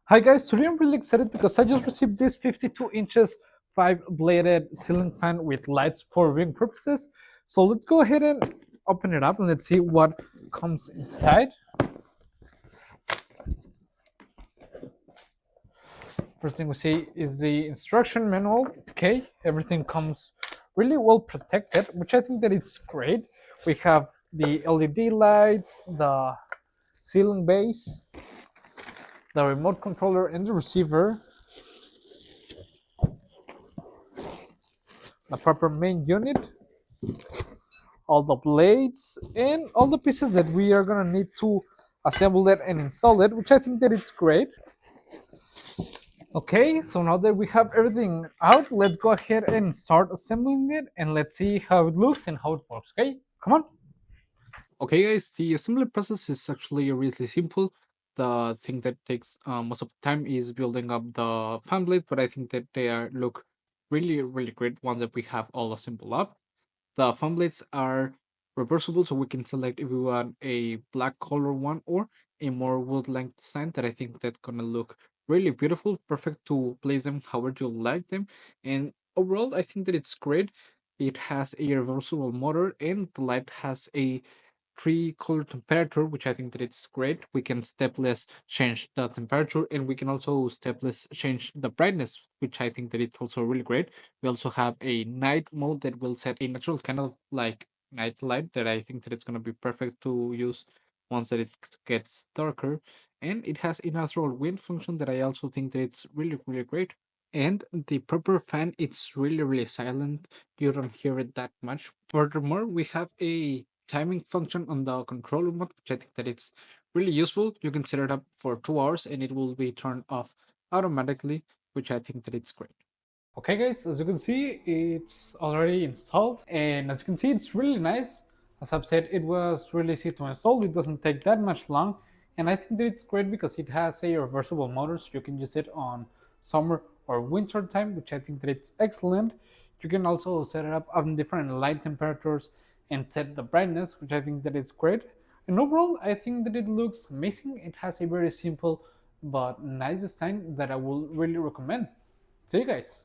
Hi guys, today I'm really excited because I just received this 52 inches 5-bladed ceiling fan with lights for viewing purposes. So let's go ahead and open it up and let's see what comes inside. First thing we see is the instruction manual. Okay, everything comes really well protected, which I think that it's great. We have the LED lights, the ceiling base, the remote controller and the receiver, the proper main unit, all the blades and all the pieces that we are gonna need to assemble it and install it, which I think that it's great. Okay, so now that we have everything out, let's go ahead and start assembling it and let's see how it looks and how it works. Okay, come on. Okay guys, the assembly process is actually really simple. The thing that takes most of the time is building up the fan blade, but I think that they look really great once that we have all assembled up. The fan blades are reversible, so we can select if we want a black color one or a more wood-like design that I think that's gonna look really beautiful, perfect to place them however you like them. And overall, I think that it's great. It has a reversible motor and the light has a three color temperature, which I think that it's great. We can stepless change the temperature and we can also stepless change the brightness, which I think that it's also really great. We also have a night mode that will set a natural kind of like night light that I think that it's going to be perfect to use once that it gets darker. And it has a natural wind function that I also think that it's really great. And the proper fan, it's really silent. You don't hear it that much. Furthermore, we have a timing function on the control remote, which I think that it's really useful. You can set it up for 2 hours and it will be turned off automatically, which I think that it's great. Okay guys, as you can see, it's already installed and as you can see, it's really nice. As I've said, it was really easy to install. It doesn't take that much long and I think that it's great because it has a reversible motor, so you can use it on summer or winter time, which I think that it's excellent. You can also set it up on different light temperatures and set the brightness, which I think that is great. And overall, I think that it looks amazing. It has a very simple but nice design that I will really recommend. See you guys.